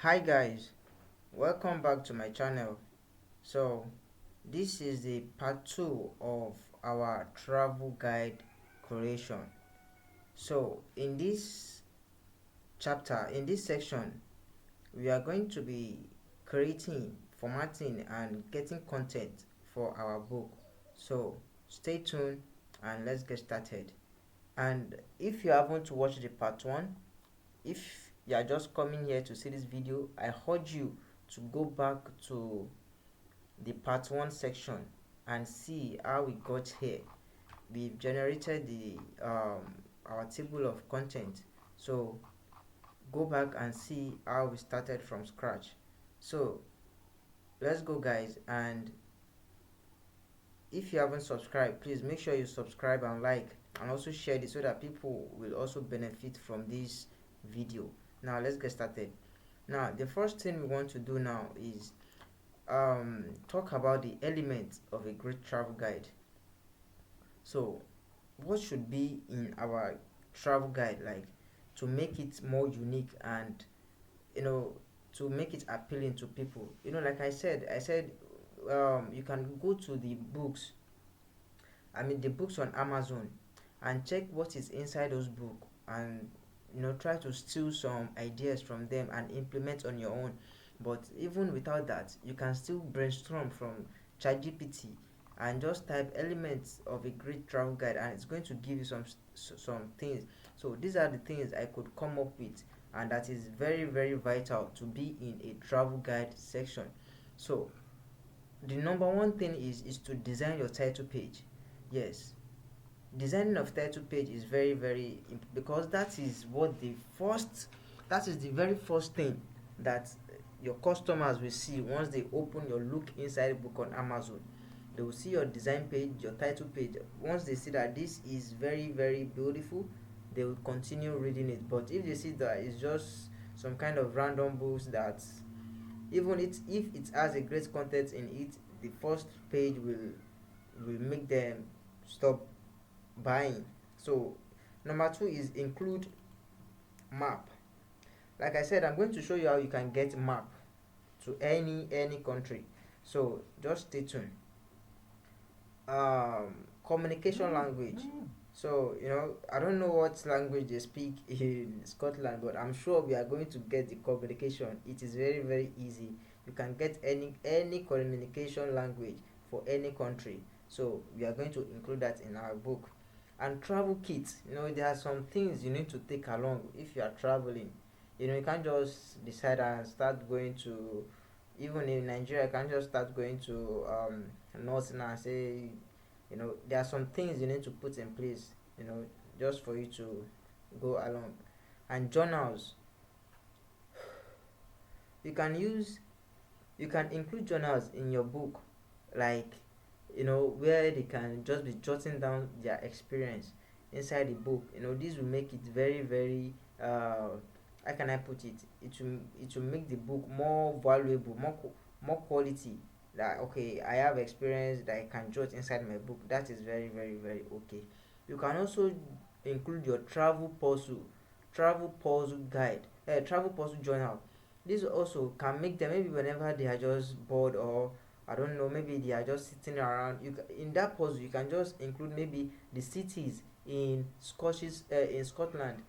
Hi guys, welcome back to my channel. So this is the part 2 of our travel guide creation. So in this section, we are going to be creating, formatting and getting content for our book. So stay tuned and let's get started. And if you haven't watched the part 1, if you are just coming here to see this video, I urge you to go back to the part 1 section and see how we got here. We've generated the our table of content, so go back and see how we started from scratch. So let's go guys, and if you haven't subscribed, please make sure you subscribe and like, and also share this so that people will also benefit from this video. Now let's get started. Now the first thing we want to do now is talk about the elements of a great travel guide. So what should be in our travel guide, like, to make it more unique and you know to make it appealing to people. Like I said you can go to the books, the books on Amazon, and check what is inside those books, and try to steal some ideas from them and implement on your own. But even without that, you can still brainstorm from ChatGPT and just type elements of a great travel guide, and it's going to give you some things. So these are the things I could come up with, and that is very very vital to be in a travel guide section. So the number one thing is to design your title page. Yes, designing of title page is very very because that is the very first thing that your customers will see once they open your look inside book on Amazon. They will see your design page, your title page. Once they see that this is very very beautiful, they will continue reading it. But if they see that it's just some kind of random books that, even if it has a great content in it, the first page will make them stop buying. So number two is include map. Like I said, I'm going to show you how you can get map to any country. So just stay tuned. Communication language. So I don't know what language they speak in Scotland, but I'm sure we are going to get the communication. It is very very easy. You can get any communication language for any country. So we are going to include that in our book. And travel kits. There are some things you need to take along if you are traveling. You can't just decide and start going to, even in Nigeria, you can't just start going to north now and say, there are some things you need to put in place, just for you to go along. And journals, you can use you can include journals in your book, like, where they can just be jotting down their experience inside the book. This will make it very very how can I put it, it will make the book more valuable, more quality. That, okay, I have experience that I can jot inside my book. That is very very very okay. You can also include your travel puzzle guide, travel puzzle journal. This also can make them, maybe whenever they are just bored, or I don't know, maybe they are just sitting around. In that puzzle, you can just include maybe the cities in Scotland.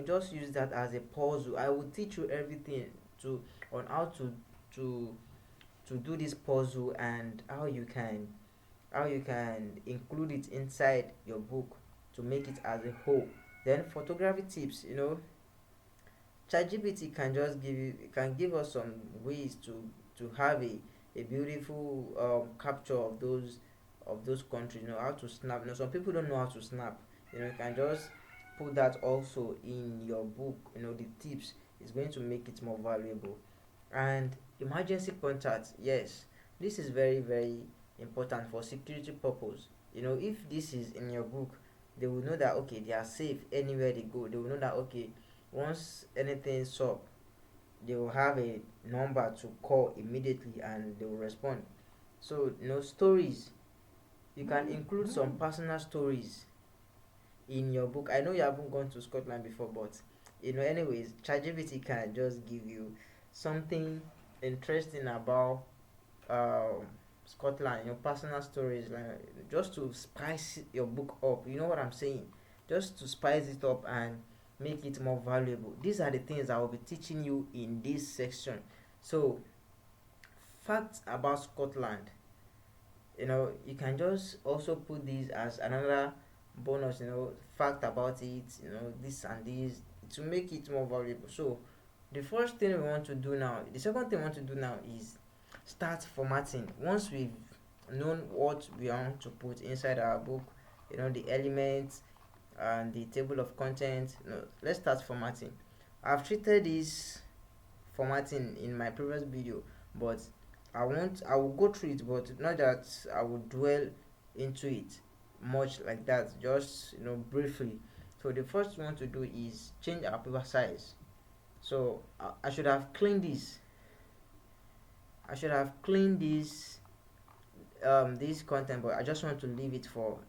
Just use that as a puzzle. I will teach you everything to on how to to do this puzzle, and how you can include it inside your book to make it as a whole. Then photography tips. ChatGPT can give us some ways to have a beautiful capture of those countries. How to snap. Some people don't know how to snap. You can just put that also in your book. The tips is going to make it more valuable. And emergency contact, yes, this is very very important for security purpose. If this is in your book, they will know that, okay, they are safe anywhere they go. They will know that, okay, once anything's up, they will have a number to call immediately and they will respond. So stories, you can include some personal stories in your book. I know you haven't gone to Scotland before, but anyways, ChatGPT can just give you something interesting about um, Scotland, your personal stories, like just to spice your book up. You know what I'm saying? Just to spice it up and make it more valuable. These are the things I will be teaching you in this section. So, facts about Scotland. You can just also put these as another bonus. Fact about it. This and this to make it more valuable. So, the first thing we want to do now, the second thing we want to do now is start formatting. Once we've known what we want to put inside our book, the elements and the table of content, let's start formatting. I've treated this formatting in my previous video, but I will go through it, but not that I will dwell into it much like that, just briefly. So the first one to do is change our paper size. So I should have cleaned this. This content, but I just want to leave it for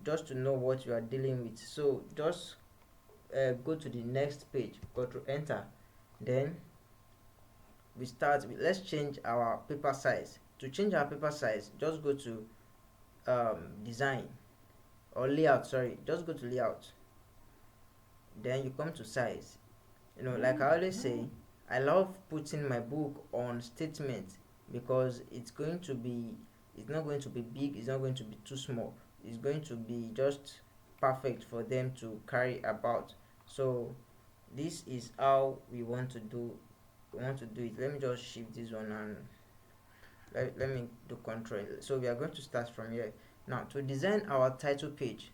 just to know what you are dealing with. So just go to the next page, go to enter, then we start with, let's change our paper size. To change our paper size, just go to design or layout, sorry, just go to layout, then you come to size. Like I always say, I love putting my book on statement because it's not going to be big, it's not going to be too small, it's going to be just perfect for them to carry about. So this is how we want to do it. Let me just shift this one and let me do control. So we are going to start from here. Now, to design our title page,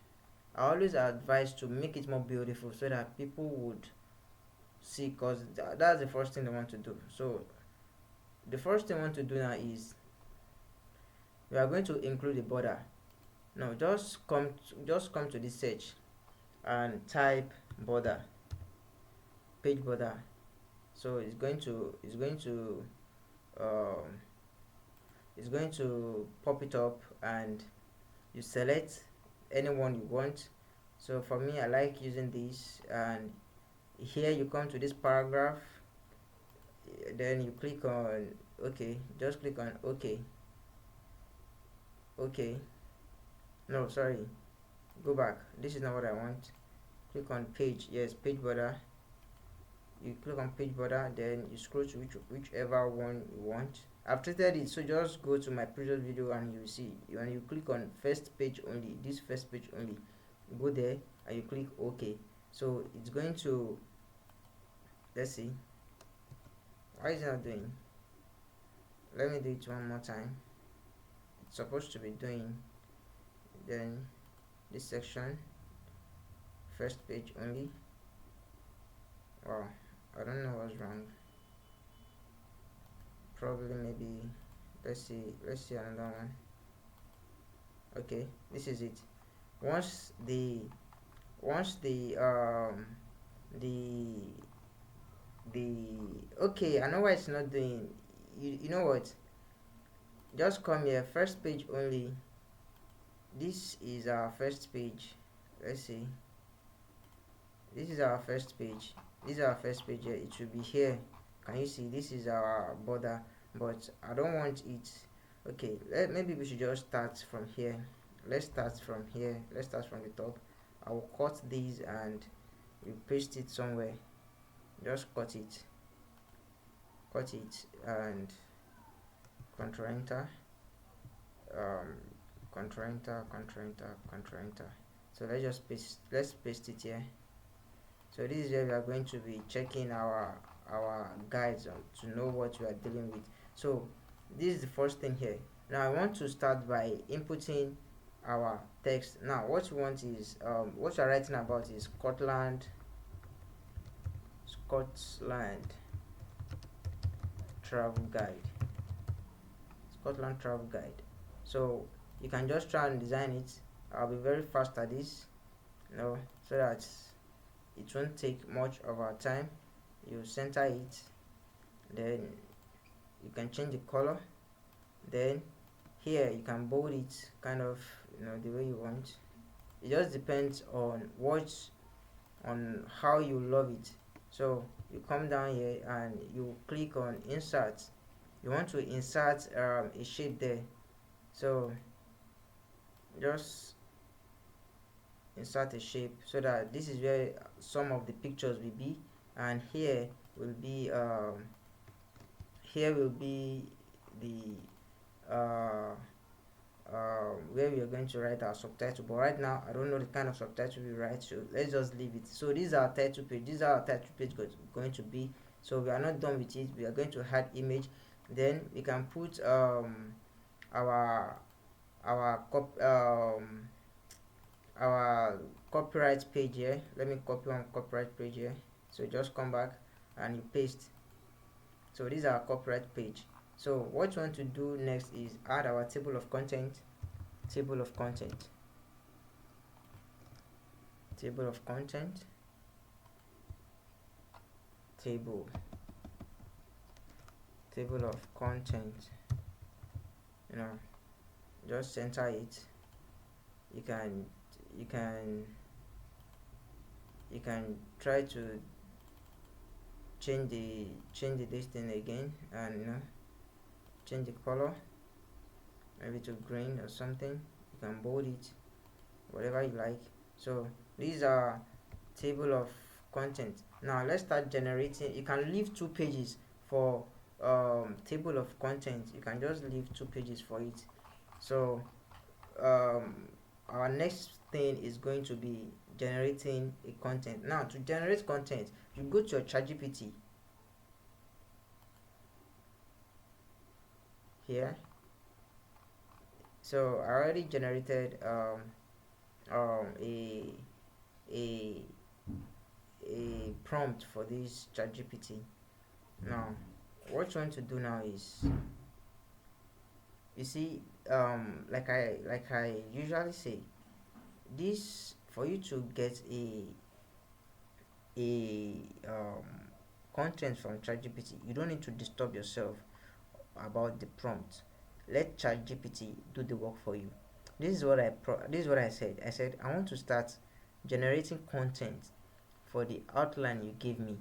I always advise to make it more beautiful so that people would see, because that's the first thing they want to do. So the first thing I want to do now is we are going to include a border. Now just come to this search and type border, page border. So um, it's going to pop it up, and you select anyone you want. So for me, I like using this, and here you come to this paragraph, then you click on okay, just click on okay. No, sorry, go back, this is not what I want. Click on page, yes, page border. You click on page border, then you scroll to whichever one you want. I've treated it, so just go to my previous video and you see when you click on first page only, this first page only, go there and you click OK. So it's going to, let's see, why is it not doing? Let me do it one more time. It's supposed to be doing, then this section, first page only. Wow, I don't know what's wrong. Probably maybe, let's see another one. Okay, this is it. Once the okay, I know why it's not doing. You know what, just come here, first page only. This is our first page. Let's see, this is our first page. Here, it should be here. Can you see? This is our border, but I don't want it. Okay, maybe we should just start from here. Let's start from the top. I will cut these and we paste it somewhere. Just cut it and control enter, um control enter. So let's paste it here. So this is where we are going to be checking our guides to know what we are dealing with. So this is the first thing here. Now I want to start by inputting our text. Now what you want is what you are writing about is Scotland travel guide. Scotland travel guide. So you can just try and design it. I'll be very fast at this, so that it won't take much of our time. You center it, then you can change the color, then here you can bold it kind of the way you want. It just depends on how you love it. So you come down here and you click on insert. You want to insert a shape there, so just insert a shape so that this is where some of the pictures will be, and will be here will be the uh, where we are going to write our subtitle. But right now I don't know the kind of subtitle we write, so let's just leave it. So this is our title page. This is our title page going to be. So we are not done with it. We are going to add image. Then we can put our our cop our copyright page here. Let me copy one copyright page here. So just come back and you paste. So this is our copyright page. So what you want to do next is add our table of content. Table of content. Table of content. Table of content. You know, just center it. You can you can you can try to change the this thing again, and change the color maybe to green or something. You can bold it, whatever you like. So these are table of content. Now let's start generating. You can leave 2 pages for table of content. You can just leave 2 pages for it. So um, our next thing is going to be generating a content. Now to generate content, you go to your ChatGPT here. So I already generated a a a prompt for this ChatGPT. Now what you want to do now is, you see, like I usually say, this for you to get a content from ChatGPT, you don't need to disturb yourself about the prompt. Let ChatGPT do the work for you. This is what I said. I said I want to start generating content for the outline you gave me.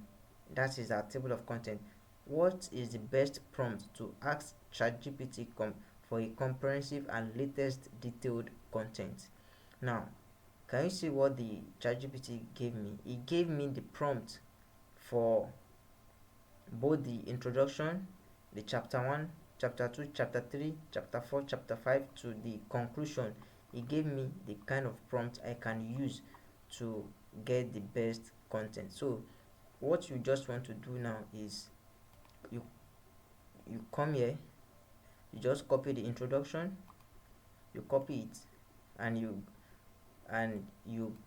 That is our table of content. What is the best prompt to ask ChatGPT for a comprehensive and latest detailed content? Now, can you see what the ChatGPT gave me? It gave me the prompt for both the introduction, the chapter 1, chapter 2, chapter 3, chapter 4, chapter 5 to the conclusion. It gave me the kind of prompt I can use to get the best content. So what you just want to do now is you you come here, you just copy the introduction, you copy it, and you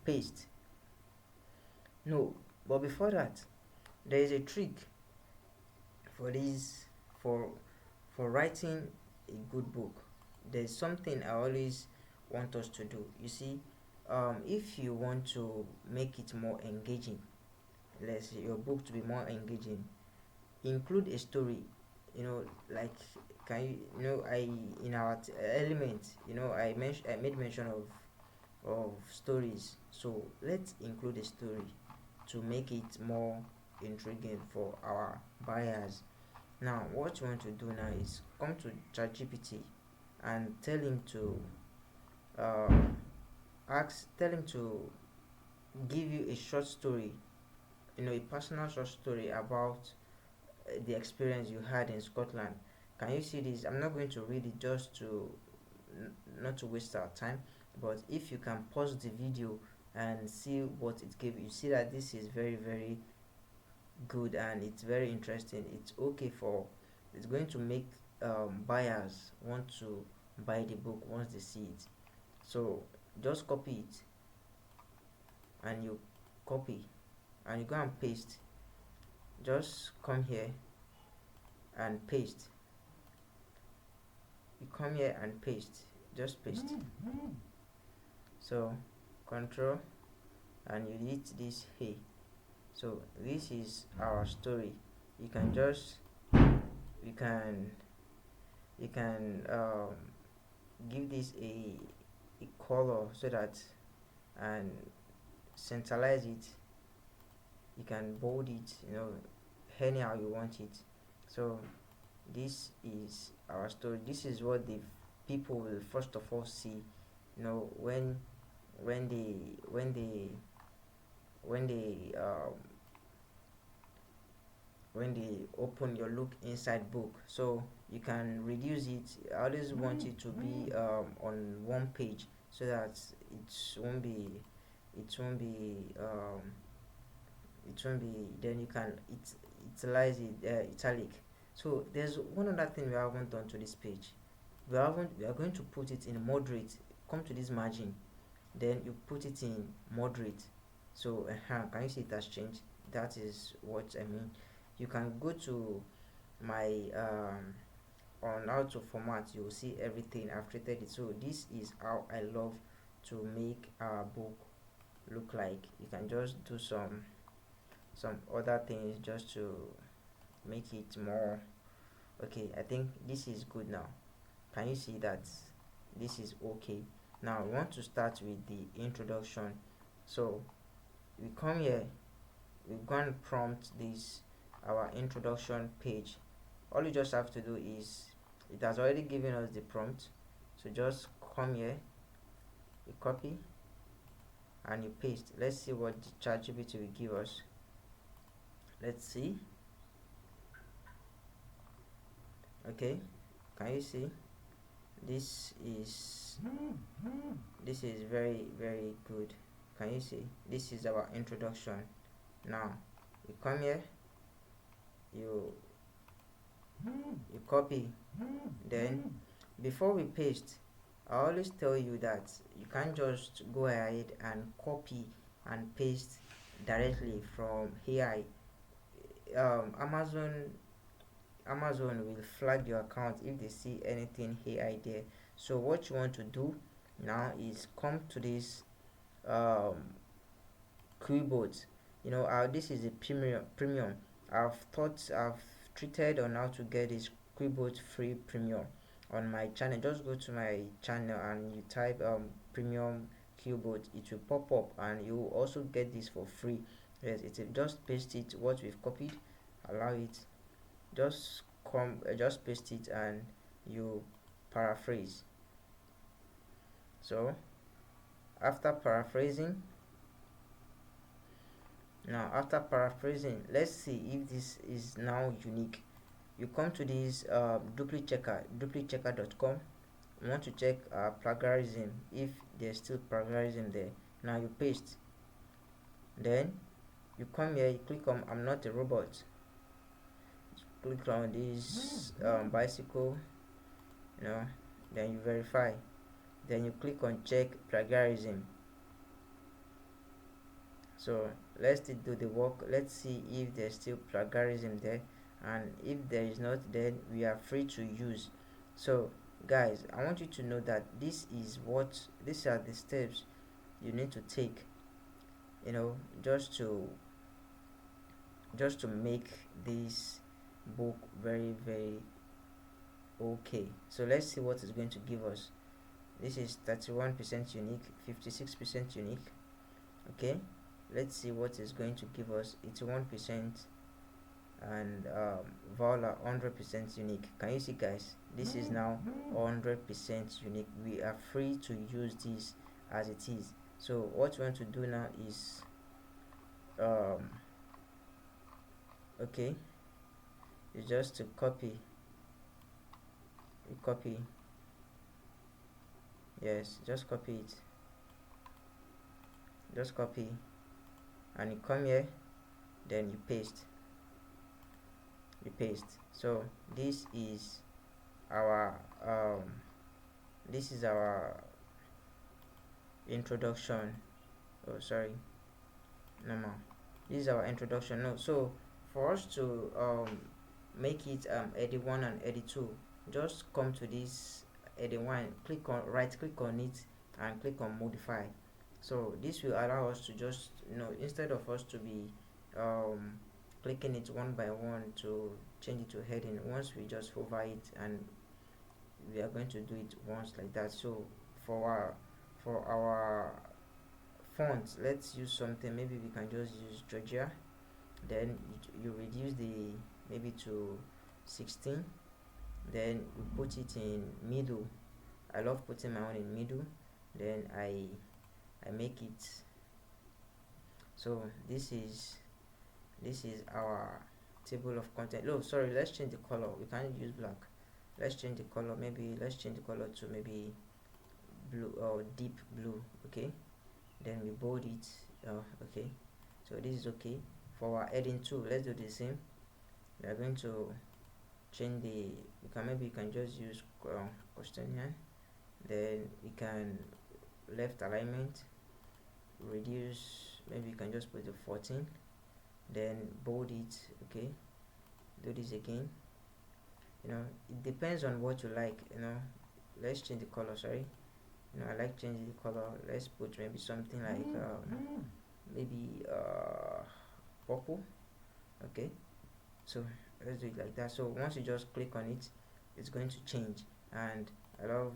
paste. No, but before that, there is a trick for this for writing a good book. There's something I always want us to do. You see, if you want to make it more engaging, let's say your book to be more engaging, include a story. Like, can I in our element, I made mention of stories. So let's include a story to make it more intriguing for our buyers. Now what you want to do now is come to ChatGPT and uh, tell him to give you a short story, a personal short story about the experience you had in Scotland. Can you see this? I'm not going to read it just to not to waste our time, but if you can pause the video and see what it gave you, see that this is very, very good and it's very interesting. It's going to make buyers want to buy the book once they see it. So just copy it, and you copy and you go and paste. Just come here and paste. You come here and paste. Just paste. So control, and you hit this here. So this is our story. You can just you can give this a color so that, and centralize it. You can bold it, anyhow you want it. So this is our story. This is what the people will first of all see, when they when they when they when they open your look inside book. So you can reduce it. I always want it to be on one page, so that it won't be it won't be then you can italize it, italic. So there's one other thing we haven't done to this page. We are going to put it in moderate. Come to this margin, then you put it in moderate. So can you see it has changed? That is what I mean. You can go to my on how to format. You will see everything I've created it. So this is how I love to make our book look like. You can just do some other things just to make it more. Okay, I think this is good now. Can you see that this is okay? Now we want to start with the introduction. So we come here, we go and prompt this our introduction page. All you just have to do is, it has already given us the prompt, so just come here, you copy and you paste. Let's see what the ChatGPT will give us. Let's see. Okay, can you see? This is this is very very good. Can you see? This is our introduction. Now you come here, you copy, then before we paste, I always tell you that you can't just go ahead and copy and paste directly from AI. Amazon will flag your account if they see anything AI there. So what you want to do now is come to this um, keyboard. This is a premium. I've treated on how to get this keyboard free premium on my channel. Just go to my channel and you type premium keyboard. It will pop up and you will also get this for free. Yes, it's just paste it what we've copied, allow it, just paste it and you paraphrase. So after paraphrasing, let's see if this is now unique. You come to this duplichecker.com. You want to check plagiarism, if there's still plagiarism there. Now you paste, then you come here, you click on I'm not a robot, click on this bicycle, then you verify, then you click on check plagiarism. So let's do the work. Let's see if there's still plagiarism there, and if there is not, then we are free to use. So guys, I want you to know that these are the steps you need to take, just to make this book very very okay. So let's see what it's going to give us. This is 31% unique, 56% unique. Okay, let's see what it's going to give us. It's 1%, and Voila 100% unique. Can you see, guys? This is now 100% unique. We are free to use this as it is. So what you want to do now is okay, is just to copy. You copy. Yes, just copy it. Just copy, and you come here, then you paste. So this is our introduction. Oh, sorry, no more. This is our introduction. No, so for us to make it 81 and 82, just come to this 81, right click on it and click on modify. So this will allow us to just, instead of us to be clicking it one by one to change it to heading, once we just hover it, and we are going to do it once like that. So for our fonts, let's use something. Maybe we can just use Georgia. Then you reduce the maybe to 16. Then we put it in middle. I love putting my own in middle. Then I make it. So this is our table of content. Oh, sorry, let's change the color. We can't use black. Let's change the color. Maybe let's change the color to maybe blue or deep blue. Okay, then we bold it. Okay, so this is okay. For our heading too, let's do the same. We are going to change the, maybe you can just use question here. Then we can left alignment, reduce, maybe you can just put the 14. Then bold it. Okay, do this again. It depends on what you like. Let's change the color. Sorry, I like changing the color. Let's put maybe something like maybe purple. Okay, so let's do it like that. So once you just click on it, it's going to change. And I love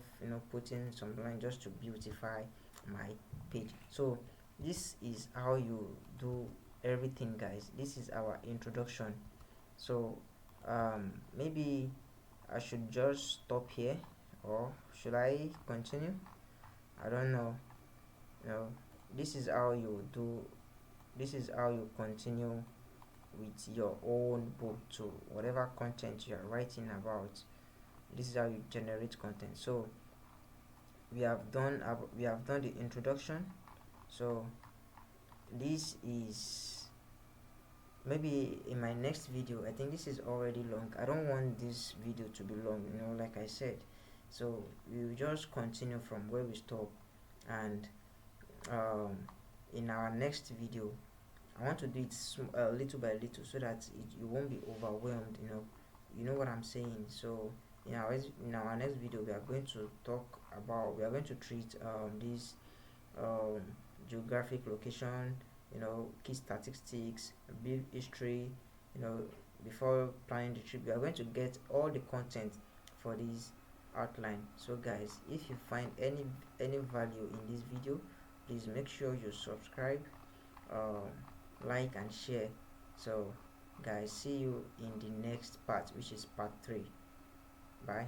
putting some line just to beautify my page. So this is how you do everything, guys. This is our introduction. So maybe I should just stop here, or should I continue? I don't know. you know this is how you do, this is how you continue with your own book to whatever content you are writing about. This is how you generate content. So we have done the introduction. So this is, maybe in my next video, I think this is already long. I don't want this video to be long, like I said. So we will just continue from where we stop. And um, in our next video, I want to do it little by little, so that you won't be overwhelmed. You know what I'm saying. So in our next video, we are going to treat this um, geographic location, key statistics, brief history. you know Before planning the trip, we are going to get all the content for this outline. So guys, if you find any value in this video, please make sure you subscribe, um, like and share. So guys, see you in the next part, which is part 3. Bye.